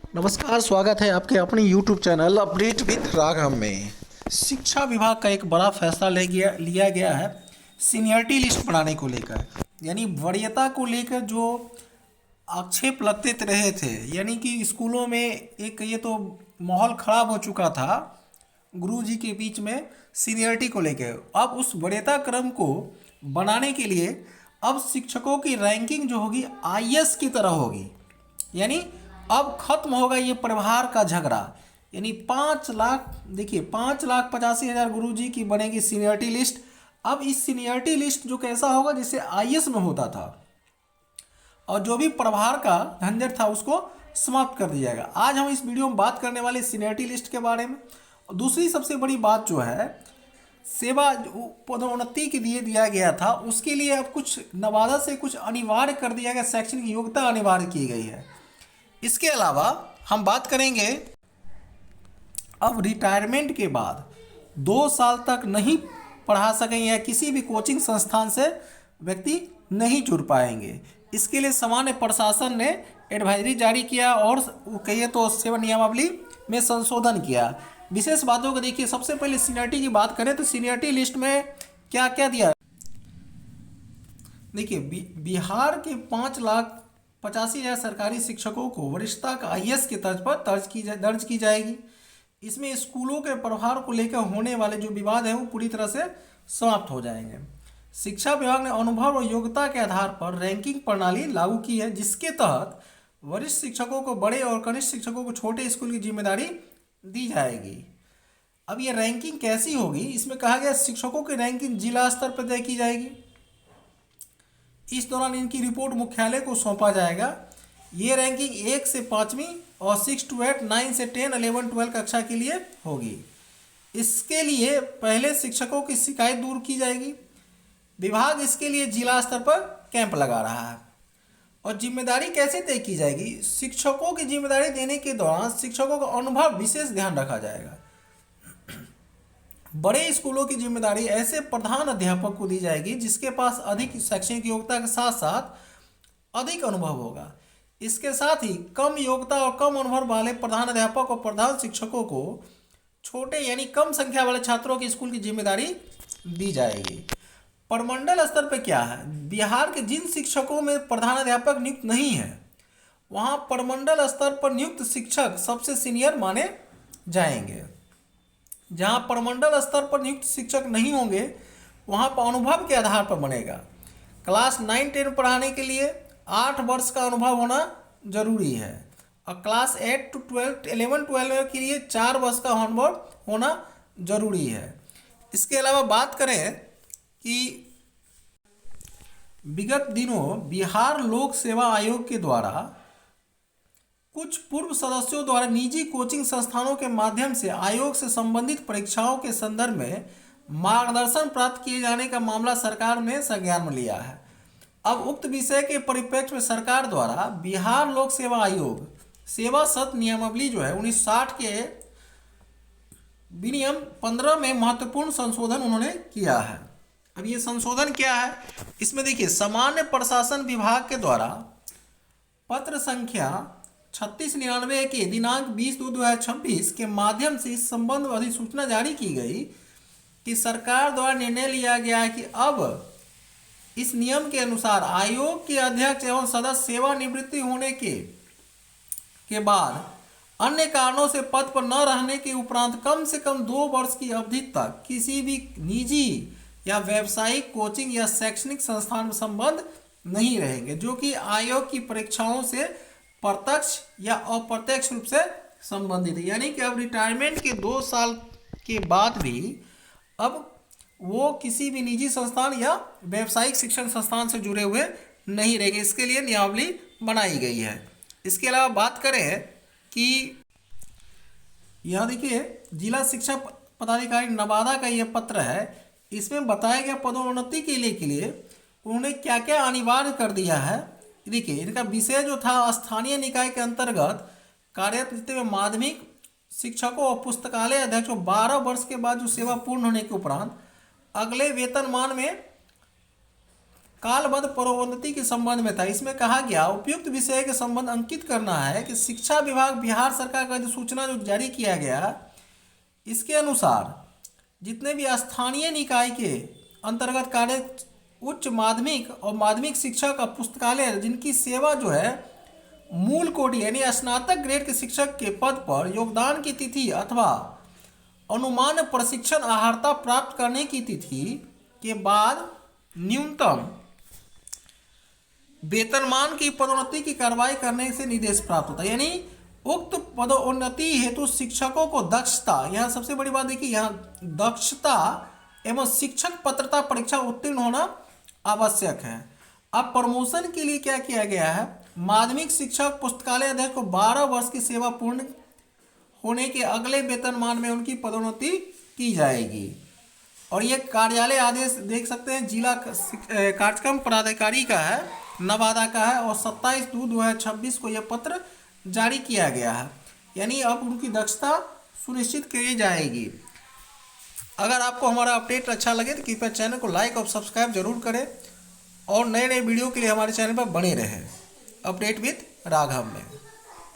नमस्कार, स्वागत है आपके अपने YouTube channel update with Raghav में। शिक्षा विभाग का एक बड़ा फैसला लिया गया है सीनियरिटी लिस्ट बनाने को लेकर, यानी वरीयता को लेकर जो आक्षेप लगते रहे थे, यानी कि स्कूलों में एक ये तो माहौल खराब हो चुका था गुरुजी के बीच में सीनियरिटी को लेकर। अब उस वरीयता क्रम को बनाने के लिए अब शिक्षकों की रैंकिंग जो होगी आईएएस की तरह होगी, यानी अब खत्म होगा ये प्रभार का झगड़ा। यानी 5 लाख, देखिए 5,85,000 गुरुजी की बनेगी सीनियरिटी लिस्ट। अब इस सीनियरिटी लिस्ट जो कैसा होगा जैसे आईएएस में होता था, और जो भी प्रभार का झंझट था उसको समाप्त कर दिया जाएगा। आज हम इस वीडियो में बात करने वाले सीनियरिटी लिस्ट के बारे में। और दूसरी सबसे बड़ी बात जो है सेवा पदोन्नति के लिए दिया गया था, उसके लिए अब कुछ नवादा से कुछ अनिवार्य कर दिया गया, शैक्षणिक योग्यता अनिवार्य की गई है। इसके अलावा हम बात करेंगे अब रिटायरमेंट के बाद 2 साल तक नहीं पढ़ा सकेंगे या किसी भी कोचिंग संस्थान से व्यक्ति नहीं जुड़ पाएंगे। इसके लिए सामान्य प्रशासन ने एडवाइजरी जारी किया और कहिए तो सेवा नियमावली में संशोधन किया। विशेष बातों को देखिए, सबसे पहले सीनियरिटी की बात करें तो सीनियरिटी लिस्ट में क्या क्या दिया। देखिए बिहार के 5,85,000 सरकारी शिक्षकों को वरिष्ठता का आईएएस के तर्ज पर दर्ज की जाएगी। इसमें स्कूलों के प्रभार को लेकर होने वाले जो विवाद हैं वो पूरी तरह से समाप्त हो जाएंगे। शिक्षा विभाग ने अनुभव और योग्यता के आधार पर रैंकिंग प्रणाली लागू की है, जिसके तहत वरिष्ठ शिक्षकों को बड़े और कनिष्ठ शिक्षकों को छोटे स्कूल की जिम्मेदारी दी जाएगी। अब ये रैंकिंग कैसी होगी, इसमें कहा गया शिक्षकों की रैंकिंग जिला स्तर पर तय की जाएगी। इस दौरान इनकी रिपोर्ट मुख्यालय को सौंपा जाएगा। ये रैंकिंग 1 से 5वीं और 6 to 8, 9 से 10, 11, 12 कक्षा के लिए होगी। इसके लिए पहले शिक्षकों की शिकायत दूर की जाएगी। विभाग इसके लिए जिला स्तर पर कैंप लगा रहा है। और जिम्मेदारी कैसे तय की जाएगी, शिक्षकों की जिम्मेदारी देने के दौरान शिक्षकों का अनुभव विशेष ध्यान रखा जाएगा। बड़े स्कूलों की जिम्मेदारी ऐसे प्रधान अध्यापक को दी जाएगी जिसके पास अधिक शैक्षणिक योग्यता के साथ साथ अधिक अनुभव होगा। इसके साथ ही कम योग्यता और कम अनुभव वाले प्रधान अध्यापक और प्रधान शिक्षकों को छोटे यानी कम संख्या वाले छात्रों की स्कूल की जिम्मेदारी दी जाएगी। प्रमंडल स्तर पर क्या है, बिहार के जिन शिक्षकों में प्रधान अध्यापक नियुक्त नहीं है वहाँ प्रमंडल स्तर पर नियुक्त शिक्षक सबसे सीनियर माने जाएंगे। जहाँ प्रमंडल स्तर पर नियुक्त शिक्षक नहीं होंगे वहाँ पर अनुभव के आधार पर बनेगा। क्लास 9-10 पढ़ाने के लिए 8 वर्ष का अनुभव होना जरूरी है, और क्लास 8 to 12, 11-12 के लिए 4 वर्ष का अनुभव होना जरूरी है। इसके अलावा बात करें कि विगत दिनों बिहार लोक सेवा आयोग के द्वारा कुछ पूर्व सदस्यों द्वारा निजी कोचिंग संस्थानों के माध्यम से आयोग से संबंधित परीक्षाओं के संदर्भ में मार्गदर्शन प्राप्त किए जाने का मामला सरकार ने संज्ञान में लिया है। अब उक्त विषय के परिप्रेक्ष्य में सरकार द्वारा बिहार लोक सेवा आयोग सेवा सत्र नियमावली जो है 1960 के विनियम 15 में महत्वपूर्ण संशोधन उन्होंने किया है। अब ये संशोधन क्या है, इसमें देखिए सामान्य प्रशासन विभाग के द्वारा पत्र संख्या 3699 के दिनांक 20/2/2026 के माध्यम से इस संबंध में अधिसूचना जारी की गई कि सरकार द्वारा निर्णय लिया गया है कि अब इस नियम के अनुसार आयोग के अध्यक्ष एवं सदस्य सेवानिवृत्ति होने के बाद अन्य कारणों से पद पर न रहने के उपरांत कम से कम 2 वर्ष की अवधि तक किसी भी निजी या व्यावसायिक कोचिंग या शैक्षणिक संस्थान में संबंध नहीं रहेंगे, जो कि आयोग की परीक्षाओं से प्रत्यक्ष या अप्रत्यक्ष रूप से संबंधित है। यानी कि अब रिटायरमेंट के 2 साल के बाद भी अब वो किसी भी निजी संस्थान या व्यावसायिक शिक्षण संस्थान से जुड़े हुए नहीं रहेंगे। इसके लिए नियमावली बनाई गई है। इसके अलावा बात करें कि यहाँ देखिए जिला शिक्षा पदाधिकारी नवादा का यह पत्र है, इसमें बताया गया पदोन्नति के लिए उन्होंने क्या क्या अनिवार्य कर दिया है। देखिए इनका विषय जो था स्थानीय निकाय के अंतर्गत कार्यरत में माध्यमिक शिक्षकों और पुस्तकालय अध्यक्षों 12 वर्ष के बाद जो सेवा पूर्ण होने के उपरांत अगले वेतनमान में कालबद्ध प्रोन्नति के संबंध में था। इसमें कहा गया उपयुक्त विषय के संबंध अंकित करना है कि शिक्षा विभाग बिहार सरकार का जो सूचना जो जारी किया गया, इसके अनुसार जितने भी स्थानीय निकाय के अंतर्गत कार्य उच्च माध्यमिक और माध्यमिक शिक्षा का पुस्तकालय जिनकी सेवा जो है मूल कोटि यानी स्नातक ग्रेड के शिक्षक के पद पर योगदान की तिथि अथवा अनुमान प्रशिक्षण अर्हता प्राप्त करने की तिथि के बाद न्यूनतम वेतनमान की पदोन्नति की कार्रवाई करने से निर्देश प्राप्त होता है। यानी उक्त पदोन्नति हेतु शिक्षकों को दक्षता, यहाँ सबसे बड़ी बात देखिए, यहाँ दक्षता एवं शिक्षक पात्रता परीक्षा उत्तीर्ण होना आवश्यक है। अब प्रमोशन के लिए क्या किया गया है, माध्यमिक शिक्षक पुस्तकालय अध्यक्ष को 12 वर्ष की सेवा पूर्ण होने के अगले वेतनमान में उनकी पदोन्नति की जाएगी। और ये कार्यालय आदेश देख सकते हैं, जिला कार्यक्रम पदाधिकारी का है, नवादा का है, और 27/2/2026 को यह पत्र जारी किया गया है। यानी अब उनकी दक्षता सुनिश्चित की जाएगी। अगर आपको हमारा अपडेट अच्छा लगे तो कृपया चैनल को लाइक और सब्सक्राइब जरूर करें और नए नए वीडियो के लिए हमारे चैनल पर बने रहें। अपडेट विद राघव में।